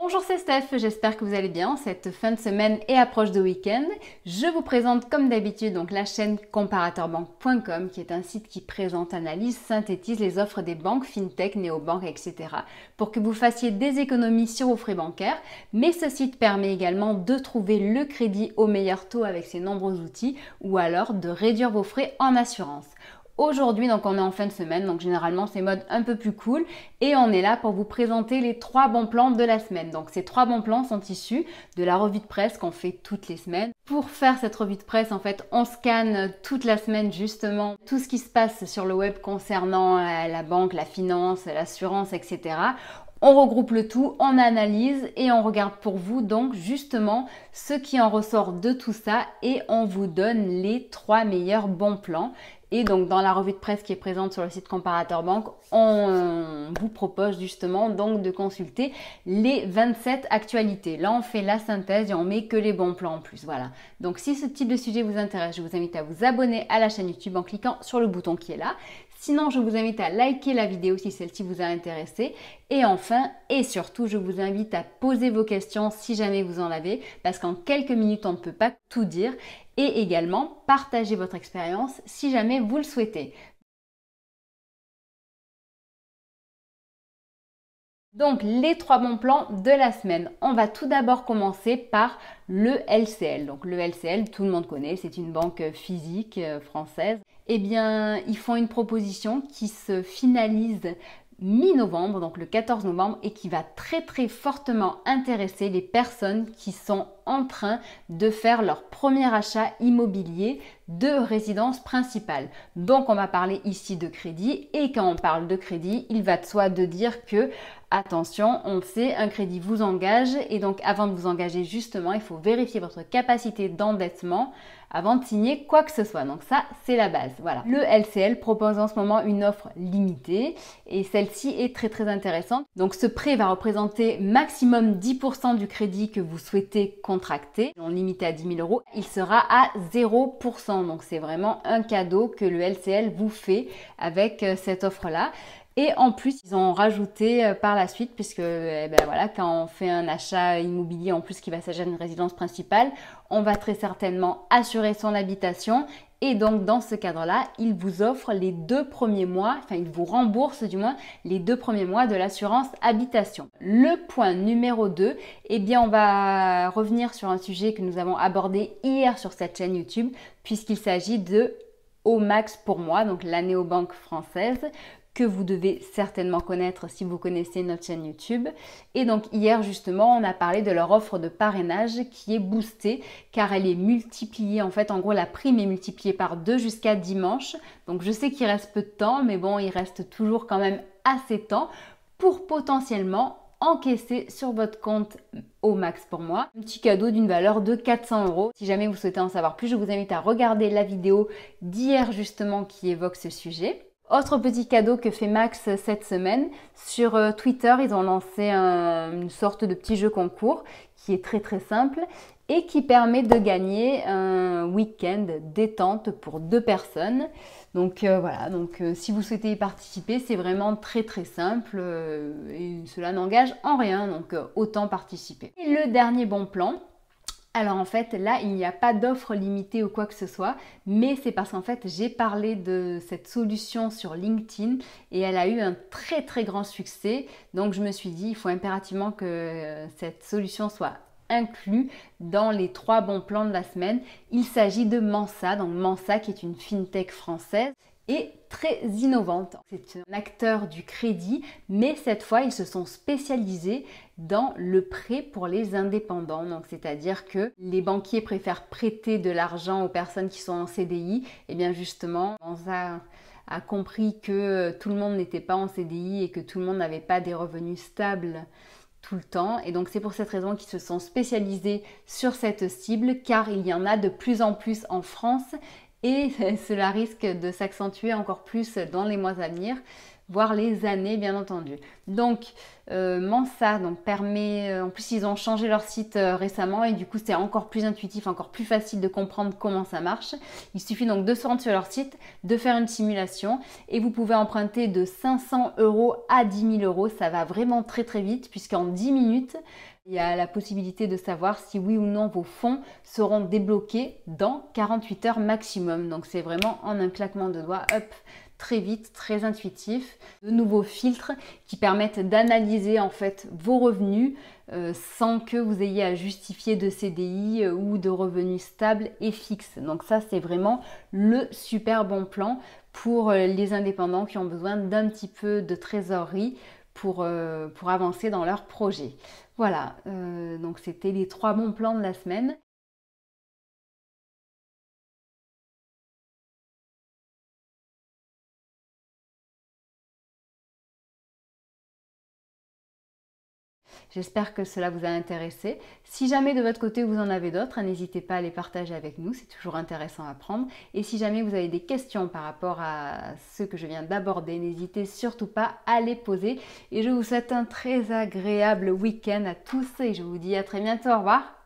Bonjour, c'est Steph, j'espère que vous allez bien. Cette fin de semaine et approche de week-end, je vous présente comme d'habitude donc la chaîne comparateurbank.com qui est un site qui présente, analyse, synthétise les offres des banques, fintech, néobanques, etc. pour que vous fassiez des économies sur vos frais bancaires. Mais ce site permet également de trouver le crédit au meilleur taux avec ses nombreux outils ou alors de réduire vos frais en assurance. Aujourd'hui, donc on est en fin de semaine, donc généralement c'est mode un peu plus cool et on est là pour vous présenter les 3 bons plans de la semaine. Donc ces 3 bons plans sont issus de la revue de presse qu'on fait toutes les semaines. Pour faire cette revue de presse, en fait, on scanne toute la semaine justement tout ce qui se passe sur le web concernant la banque, la finance, l'assurance, etc. On regroupe le tout, on analyse et on regarde pour vous donc justement ce qui en ressort de tout ça et on vous donne les 3 meilleurs bons plans. Et donc dans la revue de presse qui est présente sur le site Comparateur Bank, on vous propose justement donc de consulter les 27 actualités. Là on fait la synthèse et on met que les bons plans en plus. Voilà. Donc si ce type de sujet vous intéresse, je vous invite à vous abonner à la chaîne YouTube en cliquant sur le bouton qui est là. Sinon, je vous invite à liker la vidéo si celle-ci vous a intéressé. Et enfin, et surtout, je vous invite à poser vos questions si jamais vous en avez, parce qu'en quelques minutes, on ne peut pas tout dire. Et également, partagez votre expérience si jamais vous le souhaitez. Donc, les 3 bons plans de la semaine. On va tout d'abord commencer par le LCL. Donc, le LCL, tout le monde connaît, c'est une banque physique française. Eh bien, ils font une proposition qui se finalise mi-novembre, donc le 14 novembre, et qui va très fortement intéresser les personnes qui sont en train de faire leur premier achat immobilier de résidence principale. Donc on va parler ici de crédit, et quand on parle de crédit, il va de soi de dire que attention, on sait, un crédit vous engage et donc avant de vous engager justement, il faut vérifier votre capacité d'endettement avant de signer quoi que ce soit. Donc ça, c'est la base. Voilà. Le LCL propose en ce moment une offre limitée et celle-ci est très intéressante. Donc ce prêt va représenter maximum 10% du crédit que vous souhaitez contracter. On limite à 10 000 €. Il sera à 0%. Donc c'est vraiment un cadeau que le LCL vous fait avec cette offre-là. Et en plus, ils ont rajouté par la suite, puisque voilà, quand on fait un achat immobilier en plus qui va s'agir d'une résidence principale, on va très certainement assurer son habitation. Et donc, dans ce cadre-là, ils vous offrent les 2 premiers mois, enfin, ils vous remboursent du moins les 2 premiers mois de l'assurance habitation. Le point numéro 2, eh bien, on va revenir sur un sujet que nous avons abordé hier sur cette chaîne YouTube, puisqu'il s'agit de Aumax pour moi, donc la néobanque française, que vous devez certainement connaître si vous connaissez notre chaîne YouTube. Et donc hier justement, on a parlé de leur offre de parrainage qui est boostée car elle est multipliée. En fait, en gros, la prime est multipliée par 2 jusqu'à dimanche. Donc je sais qu'il reste peu de temps, mais bon, il reste toujours quand même assez de temps pour potentiellement encaisser sur votre compte Aumax pour moi un petit cadeau d'une valeur de 400 €. Si jamais vous souhaitez en savoir plus, je vous invite à regarder la vidéo d'hier justement qui évoque ce sujet. Autre petit cadeau que fait Max cette semaine, sur Twitter, ils ont lancé une sorte de petit jeu concours qui est très simple et qui permet de gagner un week-end détente pour 2 personnes. Donc voilà, donc si vous souhaitez y participer, c'est vraiment très simple et cela n'engage en rien, donc autant participer. Et le dernier bon plan. Alors en fait là il n'y a pas d'offre limitée ou quoi que ce soit, mais c'est parce qu'en fait j'ai parlé de cette solution sur LinkedIn et elle a eu un très grand succès. Donc je me suis dit il faut impérativement que cette solution soit inclus dans les 3 bons plans de la semaine. Il s'agit de Mensa, donc Mensa qui est une fintech française et très innovante. C'est un acteur du crédit, mais cette fois, ils se sont spécialisés dans le prêt pour les indépendants. Donc, c'est-à-dire que les banquiers préfèrent prêter de l'argent aux personnes qui sont en CDI. Et bien justement, Mensa a compris que tout le monde n'était pas en CDI et que tout le monde n'avait pas des revenus stables tout le temps. Et donc, c'est pour cette raison qu'ils se sont spécialisés sur cette cible, car il y en a de plus en plus en France et cela risque de s'accentuer encore plus dans les mois à venir. voire les années bien entendu. Donc Mensa donc, permet, en plus ils ont changé leur site récemment et du coup c'est encore plus intuitif, encore plus facile de comprendre comment ça marche. Il suffit donc de se rendre sur leur site, de faire une simulation et vous pouvez emprunter de 500 € à 10 000 €. Ça va vraiment très très vite puisqu'en 10 minutes, il y a la possibilité de savoir si oui ou non vos fonds seront débloqués dans 48 heures maximum. Donc c'est vraiment en un claquement de doigts, hop, très vite, très intuitif. De nouveaux filtres qui permettent d'analyser en fait vos revenus sans que vous ayez à justifier de CDI ou de revenus stables et fixes. Donc ça c'est vraiment le super bon plan pour les indépendants qui ont besoin d'un petit peu de trésorerie pour avancer dans leur projet. Voilà, donc c'était les 3 bons plans de la semaine. J'espère que cela vous a intéressé. Si jamais de votre côté vous en avez d'autres, n'hésitez pas à les partager avec nous, c'est toujours intéressant à apprendre. Et si jamais vous avez des questions par rapport à ce que je viens d'aborder, n'hésitez surtout pas à les poser. Et je vous souhaite un très agréable week-end à tous et je vous dis à très bientôt. Au revoir.